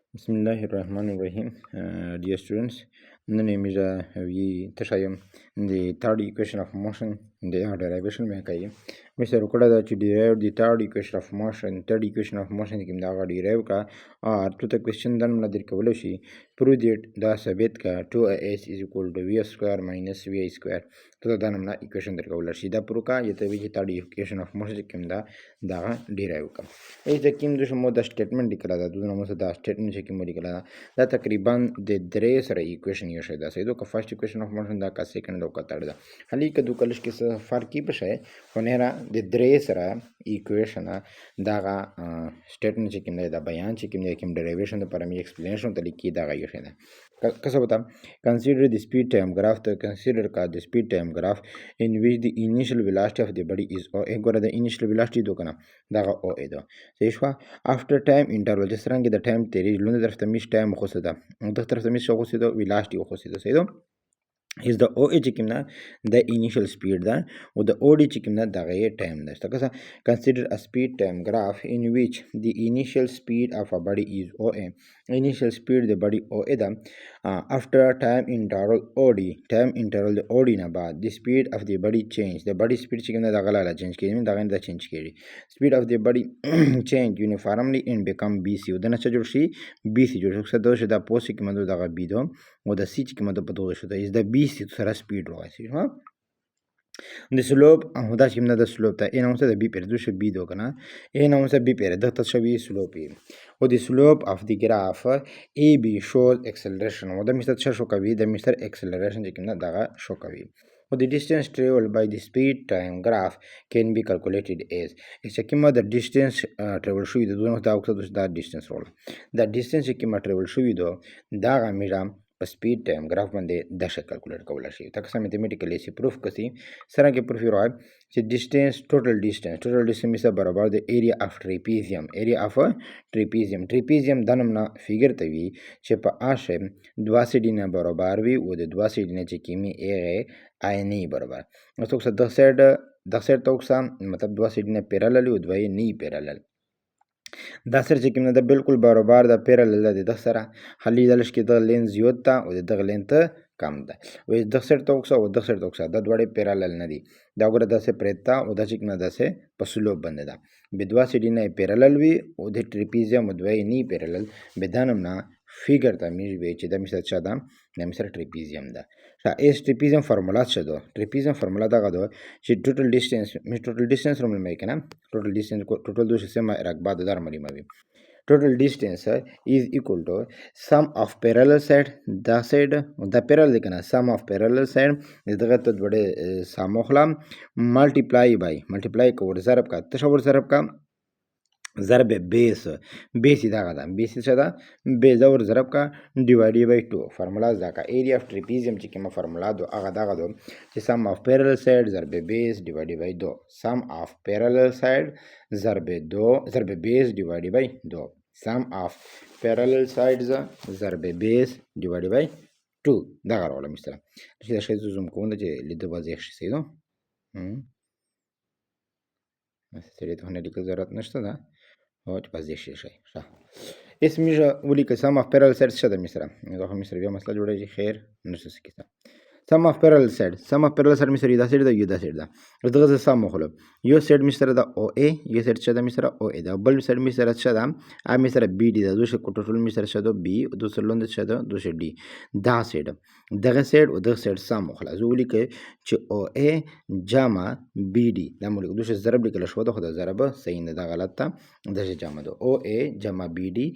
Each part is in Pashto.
Bismillahirrahmanirrahim. Dear students, the name is we Tashayam in the third equation of motion in the derivation Makayi. Mr. Rukoda to derive the third equation of motion, third equation of motion Kim Daga derive ka or to the question then Nadir Kavalashi prove that the Sabet ka 2as is equal to v square minus vi square. To the Danamna equation that Kavalashi the Puruka yet the third equation of motion Kim Daga derive ka. Is the Kim Dushmo the statement declared the statement Kim declared دا تقریبا د درې سره ایکویشن یو شی دا سیدو که فرست ایکویشن اف موشن دا که سیکنډ او که ترډ دا هلی که دو کلش کې څه فرقی بشه خو نه را د درې سره ایکویشن داغه سټیټمنټ چې کوم دی دا بیان چې کوم دی کوم ډیریویشن د پر می ایکسپلینیشن ته لیکي داغه یو شی ده کسه وتا consider the speed time graph to consider the speed time graph in which the initial velocity of the body is o ګوره د initial velocity دو کنه دغه او ا ده صحیح شو after time interval چې څنګه د ټایم تیری لونه طرف ته میش ټایم خو څه ده د طرف ته میش خو څه ده velocity خو څه ده صحیح ده is the OA چې کوم نه the initial speed ده او the OD چې کوم نه دغه time ده څنګه consider a speed time graph in which the initial speed of a body is OA initial speed the body OA ده after time interval OD time interval the OD نه بعد the speed of the body change the body speed چې کوم نه دغه لا change کیږي دغه نه change کیږي speed of the body change uniformly and become BC ودنه چې جوړ شي BC جوړ شي څه دوه دا پوسټ کې مده دغه بي دو او د سی چې کومه د پدوه شو is the BC سره سپیډ راځي ها د سلوپ دا چې موږ د سلوپ ته ان اوسه د بي پر دوه بي دو کنه ان اوسه بي پر د ته شوی سلوپ او د سلوپ اف د گراف ای بي شوز اکسلریشن او د مستر شو کوي د مستر اکسلریشن چې کومه دغه شو کوي or the distance traveled by the speed time graph can be calculated as چې کومه د distance travel شوی د دوه دا اوسه د distance رول د distance چې کومه travel شوی دو دا غمیرا په سپیډ ټایم گراف باندې د شکل کیلکولیټ کولای شي تاسو میتھمیټیکلی سی پروف کسي سره کې پروف راوي چې ډیسټنس ټوټل ډیسټنس برابر د ایریا اف ټریپیزیم د نوم نه فیګر ته وی چې په اشه 2 سیډی نه برابر وي او د 2 سیډی نه چې کیمي ایغه آیني برابر نو څه د سیډ توکسا مطلب 2 سیډی نه پیرالل او 2 نه پیرالل دا سره چې کوم نه د بالکل برابر د پیرالل د سره خلی دلش کې د لین زیات تا او د لین ته کم ده وې د سر توکسا او د سر توکسا د دوړې پیرالل نه دي دا ګره د سه پرتا او د چې نه د سه په سلوپ باندې ده بدوا سیډی نه پیرالل وی او د ټریپیزیم او دوی نه پیرالل بدانم نه فیګر ته میږي به چې د مثال چا ده د مثال ټریپیزیم ده اس ټریپیزیم فرمولا څه ده ټریپیزیم فرمولا دا غو چې ټوټل ډیسټنس روم مې کنه ټوټل دوه سم رقبه د در مری مې total distance is equal to sum of parallel side دا side دا parallel دی کنه sum of parallel side دغه ته وړه ساموخلم multiply کو ضرب کا تشور ضرب کا ضرب بیس دا غدا بیس څه ده بیس اور ضرب کا ډیوایډ بای 2 فارمولا دا کا ایریا اف ټریپیزیم چې کومه فارمولا دو هغه دا غدو چې سم اف پیرالل ساید ضرب بیس ډیوایډ بای 2 سم اف پیرالل ساید ضرب بیس ډیوایډ بای 2 sum of parallel sides ضرب base divided by 2 دا غواړم مثلا چې دا شی زوم کوم چې لیدو واضح شي نو سره ته نه لیکل ضرورت نشته دا او چې واضح شي اسم میجه ولي که sum of parallel sides څه ده مثلا دا هم مثلا بیا مسله جوړه خیر نشته کیسه sum of parallel side مثلا دا سایډ دا یو دا سایډ دا دغه سم مخلو یو سایډ مثلا دا او ا یو سایډ څه دا مثلا او ا دا بل سایډ مثلا څه دا ا مثلا بی ډی دا دوه ټوټل مثلا څه دا بی دوه لوند څه دا دوه ډی دا سایډ دغه سایډ او دغه سایډ سم مخلو زولي کې چې او ا جمع بی ډی دا موږ دوه ضرب لیکل شو دا خو دا ضرب صحیح نه دا غلط ده د جمع دا او ا جمع بی ډی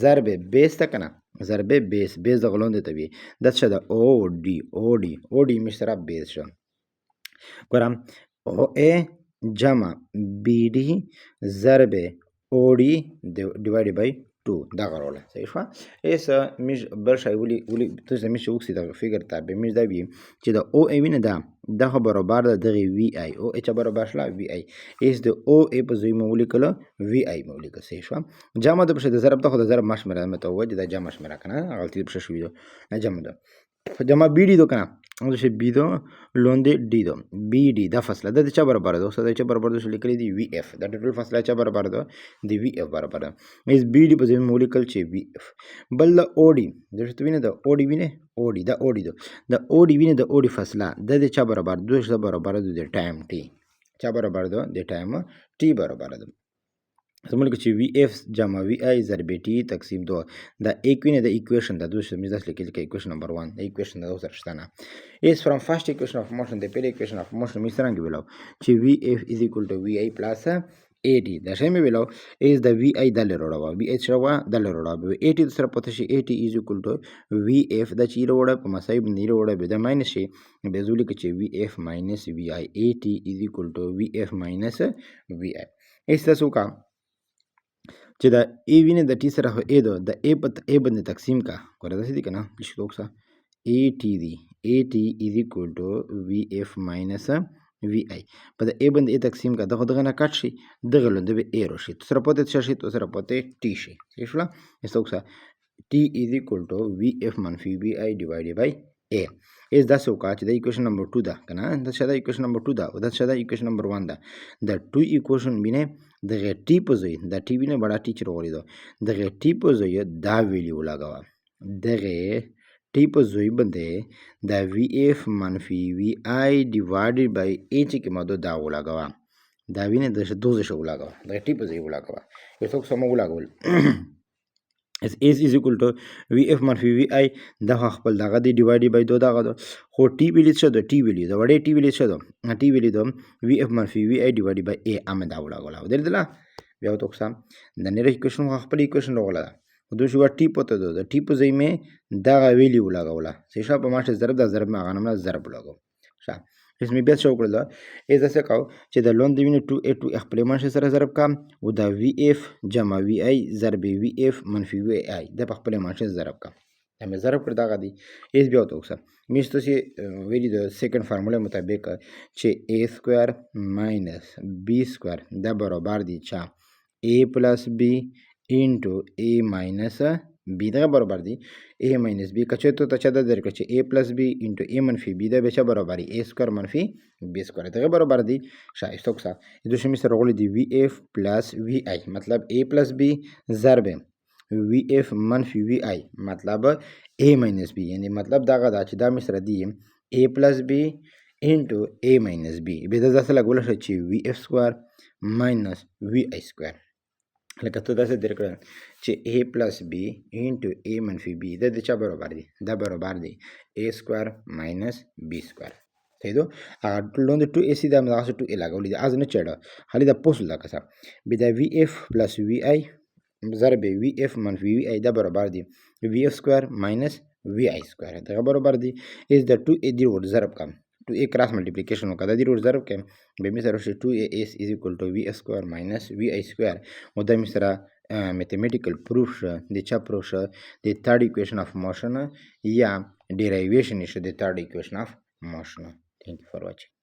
ضرب بیس تا کنه ضرب بیس د غلوند ته وي دا څه دا او ډی مشترک بیس شو ګورم او ا جمع بی ډی ضرب او ډی ډیوایډ بای 2 دا غواړل صحیح شو ایس مش بل شای ولي تاسو مش وکسي دا فګر ته به مش دا وی چې دا او ای وینه دا د برابر د دغه وی ای او اچ برابر شلا وی ای ایس د او ای په ځای مولي کله وی ای مولي کله صحیح شو جمع د بشه د ضرب ته خو د ضرب مشمره مته وجه د جمع مشمره کنه غلطی بشه شوې نه جمع ده جمع بي دي دو کنه اوس بي دو لوندې डी دو بي डी دا فاصله د چا برابر ده اوس د چا برابر ده لیکلي دی وی اف دا ټول فاصله چا برابر ده دی وی اف برابر ده اس بي डी په ځای مولیکل چې وی اف بل د او डी د څه وینه د او डी وینه او डी دا او डी د او डी وینه د او डी فاصله د چا برابر ده د برابر ده د ټایم ټي چا برابر ده د ټایم ټي برابر ده زموږ چې وی اف جمع وی آی ضرب टी تقسیم 2 دا ایکوینه د ایکویشن د دوه مزاج لیکل کې ایکویشن نمبر 1 د ایکویشن د اوسر شتنه is from first equation of motion the پیل equation of motion می څنګه ویلو چې وی اف is equal to vi plus at دا شی می ویلو is د وی آی د لروړه وی اچ روا د لروړه at سره پته شي at is equal to وی اف د چی لروړه په مساوي باندې لروړه به د ماینس شي به زولي کې چې وی اف minus vi at is equal to وی اف minus vi اس تاسو کا چې دا ای وینه د ټي سره ای دو د ای په ای باندې تقسیم کا ګوره داسې دي کنه چې توکسا ای ټي دی ای ټي از ایکوال ټو وی اف ماینس وی آی په د ای باندې ای تقسیم کا دغه نه کټ شي دغه لوند به ای راشي تو سره پته شي تو سره پته ټي شي صحیح شو اس توکسا ټي از ایکوال ټو وی اف منفي وی آی ډیوایډ بای ا is دا څوکا چې د ایکویشن نمبر 2 ده کنه دا شاده ایکویشن نمبر 2 ده او دا شاده ایکویشن نمبر 1 ده د 2 ایکویشن بینه دغه ټی په ځای د ټی بینه بڑا ټیچر غوړي ده دغه ټی په ځای دا ویلیو لګاوه دغه ټی په ځای باندې دا وی اف منفي وی آی ډیوایډ بای ا چې کومه دا ولګاوه دا وینه د 2 شو لګاوه د ټی په ځای ولګاوه یو څوک سم ولګول as is equal to vf منفي vi دا خپل دغه دی ډیوایډ بای 2 دغه خو ټی ویلی څه ده ټی ویلی دا وړې ټی ویلی څه ده ټی ویلی ده vf منفي vi ډیوایډ بای a ام دا ولاګولا درته بیا توکسام د نری ایکویشن خپل ایکویشن ولا دوی شو ټی پته ده ټی په ځای مې دغه ویلی ولاګولا چې په ماشه ضرب د ضرب ما غنمه ضرب ولاګو ښه اسمه بیا څه وکړل از څه کاو چې د لون دی ویني 2a2 خپل منشه سره ضرب کام او دا وی اف جمع وی آی ضرب وی اف منفي وی آی د خپل منشه ضرب کام دا مې ضرب کړ دغه دی اس بیا توکسه میشته چې ویلی د سیکنډ فارموله مطابق چې a سکوير ماینس b سکوير دا برابر دی چا a پلس b انټو a ماینس b دا برابر دی a minus b کچه ته چا د درکړه چې a plus b into a منفي b دا به چا برابر دی a سکوير منفي b سکوير دا برابر دی شایسته وکړه د دوه شمی سره غولې دی vf plus vi مطلب a plus b ضرب vf منفي vi مطلب a minus b یعنی مطلب داغه دا چې دا مصر دی a plus b into a minus b به دا ځکه لګول شي چې vf سکوير minus vi سکوير لکه ته داسې درکړل چې a plus b into a منفي b دا د چا برابر دی دا برابر دی a سکوير minus b سکوير صحیح ده ټولون د 2ac دا مغه 2a لګولې دا از نه چړه خالي دا پوس لکه څه به دا vf plus vi ضرب vf منفي vi دا برابر دی vf سکوير minus vi سکوير دا برابر دی is the 2a دی ور ضرب کم 2a cross multiplication وکړه د ور ضرب کم به می سره 2as is equal to vf square minus vi square او د می سره mathematical proof د چا proof د third equation of motion یا derivation is the third equation of motion. Thank you for watching.